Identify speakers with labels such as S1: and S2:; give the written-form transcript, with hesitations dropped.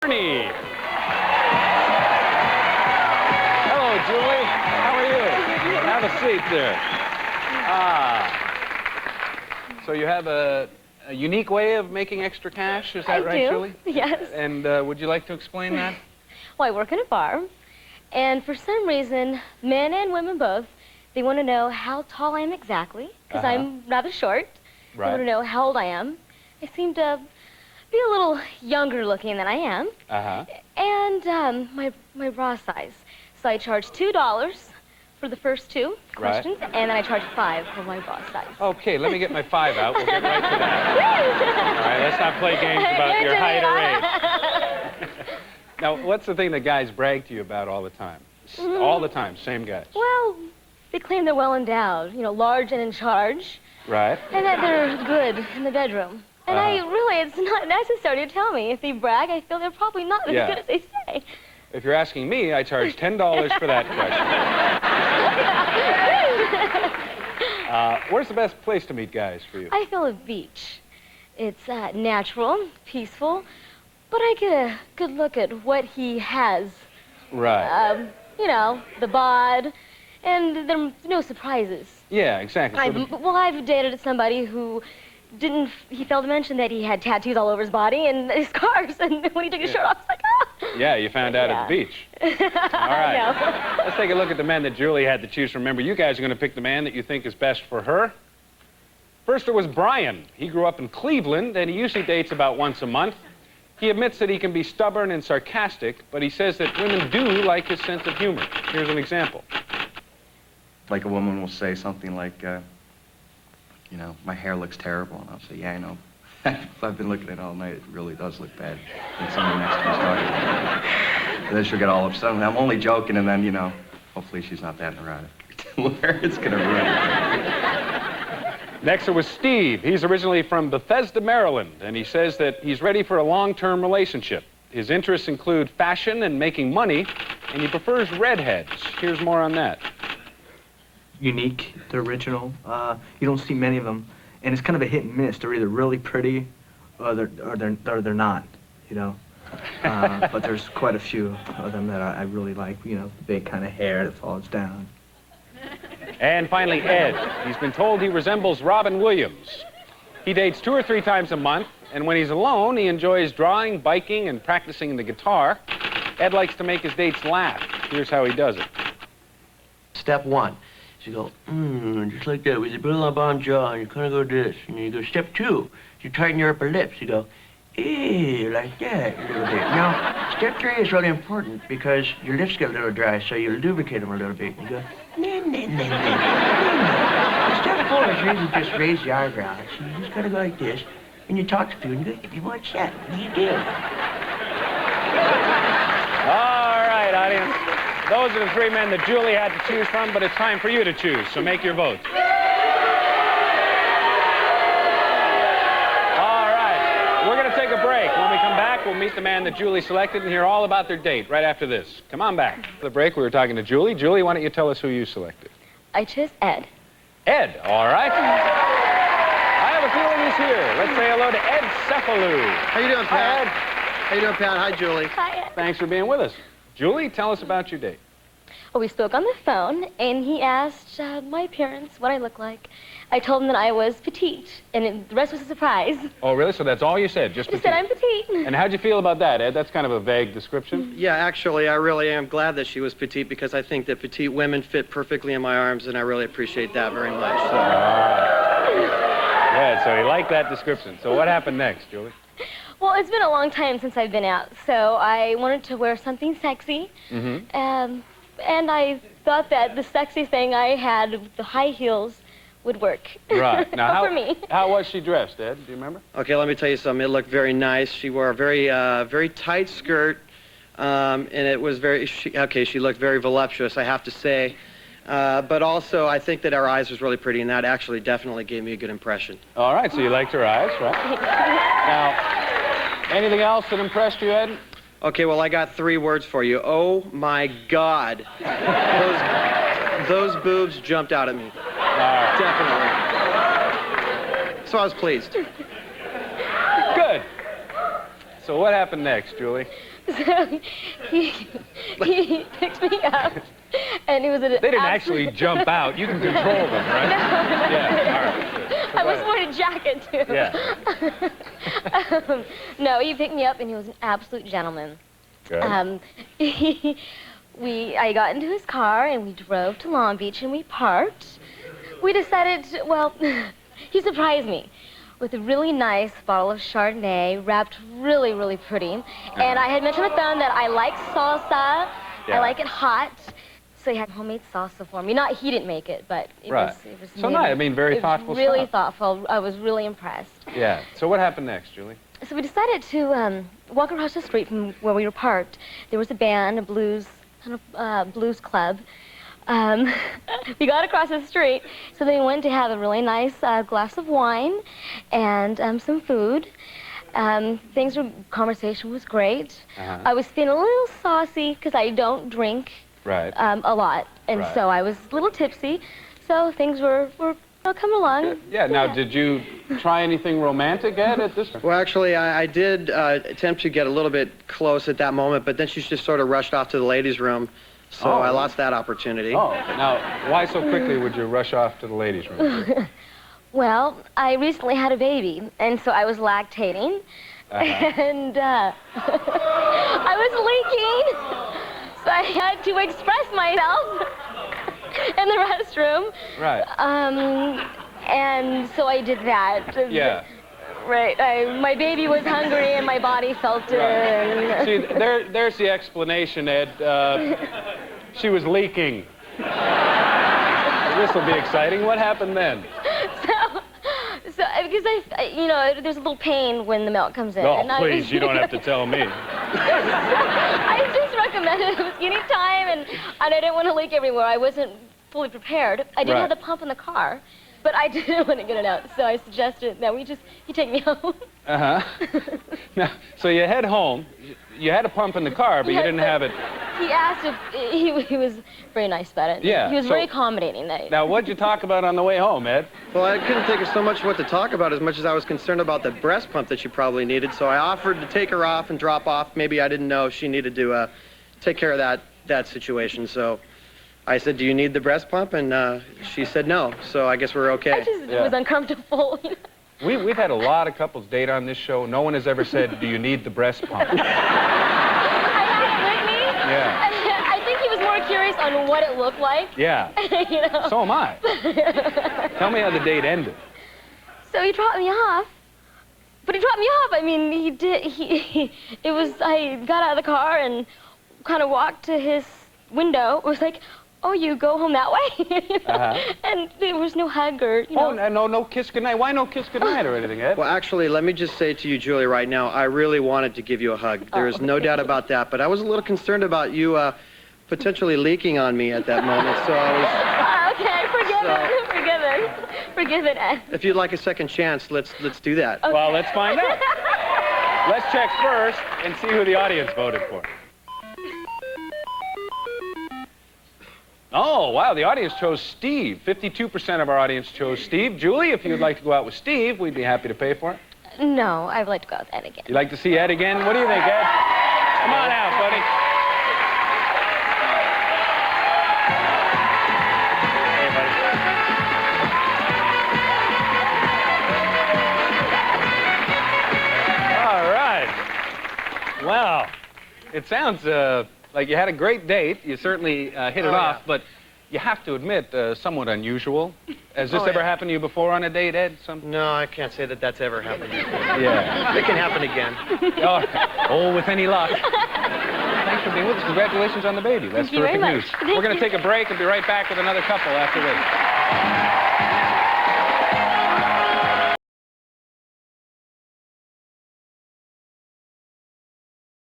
S1: Mckernie. Hello, Julie. How are you? Have a seat there. So you have a unique way of making extra cash, is that right, Julie?
S2: Yes.
S1: And would you like to explain that?
S2: Well, I work in a bar, and for some reason, men and women both, they want to know how tall I am exactly, because I'm rather short.
S1: Right.
S2: They want to know how old I am. I seem to be a little younger looking than I am. And my bra size. So I charge $2 for the first two questions, and then I charge $5 for my bra size.
S1: Okay, let me get my 5 out. We'll get right to that. All right, let's not play games about your height or age. Now, what's the thing that guys brag to you about all the time? All the time, same guys.
S2: Well, they claim they're well endowed, you know, large and in charge.
S1: Right.
S2: And that they're good in the bedroom. And it's not necessary to tell me. If they brag, I feel they're probably not as good as they say.
S1: If you're asking me, I charge $10 for that question. Where's the best place to meet guys for you?
S2: I feel a beach. It's natural, peaceful, but I get a good look at what he has.
S1: Right.
S2: You know, the bod, and there are no surprises.
S1: Yeah, exactly.
S2: I've dated somebody who he failed to mention that he had tattoos all over his body and his scars, and when he took his shirt off, it's like, ah!
S1: Yeah, you found out at the beach. All right. Let's take a look at the men that Julie had to choose from. Remember, you guys are going to pick the man that you think is best for her. First, it was Brian. He grew up in Cleveland, and he usually dates about once a month. He admits that he can be stubborn and sarcastic, but he says that women do like his sense of humor. Here's an example.
S3: Like a woman will say something like, you know, my hair looks terrible, and I'll say, yeah, I know. If I've been looking at it all night, it really does look bad. And someone next to me's talking about it. And then she'll get all upset. I'm only joking, and then, you know, hopefully she's not that neurotic. Where it's gonna ruin it.
S1: Next, it was Steve. He's originally from Bethesda, Maryland, and he says that he's ready for a long-term relationship. His interests include fashion and making money, and he prefers redheads. Here's more on that.
S4: Unique, they're original. You don't see many of them, and it's kind of a hit and miss. They're either really pretty, or they're not. You know, but there's quite a few of them that I really like. You know, the big kind of hair that falls down.
S1: And finally, Ed. He's been told he resembles Robin Williams. He dates 2 or 3 times a month, and when he's alone, he enjoys drawing, biking, and practicing the guitar. Ed likes to make his dates laugh. Here's how he does it.
S5: Step 1. So you go, just like that, with your little bon jaw, and you kind of go this. And you go, step 2, you tighten your upper lips. You go, like that, a little bit. Now, step 3 is really important because your lips get a little dry, so you lubricate them a little bit. And you go, Step 4 is really just raise the eyebrows. So you just got to go like this, and you talk to people, and you go, if you want that, what do you do?
S1: All right, audience. Those are the 3 men that Julie had to choose from, but it's time for you to choose, so make your votes. All right, we're going to take a break. When we come back, we'll meet the man that Julie selected and hear all about their date right after this. Come on back. For the break, we were talking to Julie. Julie, why don't you tell us who you selected?
S2: I chose Ed.
S1: Ed, all right. I have a feeling he's here. Let's say hello to Ed Cefalu.
S6: How you doing, Pat?
S1: Hi, Ed.
S6: How you doing, Pat? Hi, Julie.
S2: Hi, Ed.
S1: Thanks for being with us. Julie, tell us about your date.
S2: Well, we spoke on the phone, and he asked my appearance, what I look like. I told him that I was petite, and the rest was a surprise.
S1: Oh, really? So that's all you said, just
S2: I
S1: petite?
S2: said I'm petite.
S1: And how'd you feel about that, Ed? That's kind of a vague description.
S6: Yeah, actually, I really am glad that she was petite because I think that petite women fit perfectly in my arms, and I really appreciate that very much. So.
S1: Yeah, so he liked that description. So what happened next, Julie?
S2: Well, it's been a long time since I've been out, so I wanted to wear something sexy. And I thought that the sexy thing I had with the high heels would work.
S1: Right. Now,
S2: for me.
S1: How was she dressed, Ed? Do you remember?
S6: Okay, let me tell you something. It looked very nice. She wore a very tight skirt, and it was she looked very voluptuous, I have to say. But also, I think that her eyes was really pretty, and that actually definitely gave me a good impression.
S1: All right, so you liked her eyes, right? Now, anything else that impressed you, Ed?
S6: Okay, well, I got 3 words for you. Oh, my God. Those boobs jumped out at me. Definitely. So I was pleased.
S1: Good. So what happened next, Julie?
S2: So he picked me up, and it was
S1: They didn't actually jump out. You can control them, right?
S2: No,
S1: Yeah, all right.
S2: I was wearing a jacket, too.
S1: Yeah.
S2: No, he picked me up, and he was an absolute gentleman.
S1: Good.
S2: I got into his car, and we drove to Long Beach, and we parked. We decided to, well, he surprised me with a really nice bottle of Chardonnay, wrapped really, really pretty. And I had mentioned on the phone that I like salsa.
S1: Yeah.
S2: I like it hot. So he had homemade salsa for me. Not, he didn't make it, but it was
S1: So nice. I mean, very thoughtful
S2: really
S1: stuff.
S2: thoughtful. I was really impressed.
S1: Yeah. So what happened next, Julie?
S2: So we decided to walk across the street from where we were parked. There was a band, a blues club. We got across the street, so then we went to have a really nice glass of wine and some food. Conversation was great. I was feeling a little saucy because I don't drink a lot, and so I was a little tipsy. So things were coming along.
S1: Yeah. Now, did you try anything romantic, Ed, at this point?
S6: Well, actually, I did attempt to get a little bit close at that moment, but then she just sort of rushed off to the ladies' room, so I lost that opportunity.
S1: Oh, now, why so quickly would you rush off to the ladies' room?
S2: Well, I recently had a baby, and so I was lactating, and I was leaking, so I had to express myself in the restroom.
S1: Right.
S2: And so I did that.
S1: Yeah.
S2: Right. My baby was hungry and my body felt it.
S1: Right. See, there's the explanation, Ed. She was leaking. This will be exciting. What happened then?
S2: So because there's a little pain when the milk comes in.
S1: Oh,
S2: and
S1: please, you don't have to tell me.
S2: I just recommended it was any time, and I didn't want to leak everywhere. I wasn't fully prepared. I did have the pump in the car, but I didn't want to get it out, so I suggested that you take me home.
S1: Now, so you head home. You had a pump in the car, but you didn't have it.
S2: He asked if he was very nice about it.
S1: Yeah.
S2: He was very accommodating.
S1: Now, what'd you talk about on the way home, Ed?
S6: Well, I couldn't think of so much what to talk about as much as I was concerned about the breast pump that she probably needed, so I offered to take her off and drop off. Maybe I didn't know she needed to take care of that situation, so I said, do you need the breast pump? And she said no, so I guess we're okay.
S2: I just was uncomfortable.
S1: We've had a lot of couples date on this show. No one has ever said, do you need the breast pump?
S2: I had it with me.
S1: Yeah.
S2: And I think he was more curious on what it looked like.
S1: Yeah. So am I. Tell me how the date ended.
S2: So he dropped me off. But he dropped me off. I mean, he did. I got out of the car and kind of walked to his window. It was like, oh, you go home that way? And there was no hug or,
S1: Oh, no kiss goodnight. Why no kiss goodnight or anything, Ed?
S6: Well, actually, let me just say to you, Julie, right now, I really wanted to give you a hug. There is no doubt about that, but I was a little concerned about you potentially leaking on me at that moment, so I was...
S2: Okay, forgive it, Ed.
S6: If you'd like a second chance, let's do that.
S2: Okay.
S1: Well, let's find out. Let's check first and see who the audience voted for. Oh, wow, the audience chose Steve. 52% of our audience chose Steve. Julie, if you'd like to go out with Steve, we'd be happy to pay for it.
S2: No, I'd like to go with Ed again.
S1: You'd like to see Ed again? What do you think, Ed? Come on out, buddy. Hey, buddy. All right. Well, it sounds like you had a great date. You certainly hit it off, but you have to admit, somewhat unusual. Has this ever happened to you before on a date, Ed?
S6: No, I can't say that that's ever happened before.
S1: Yeah.
S6: It can happen again.
S1: Oh, with any luck. Thanks for being with us. Congratulations on the baby. That's terrific news. We're going to take a break and be right back with another couple after this.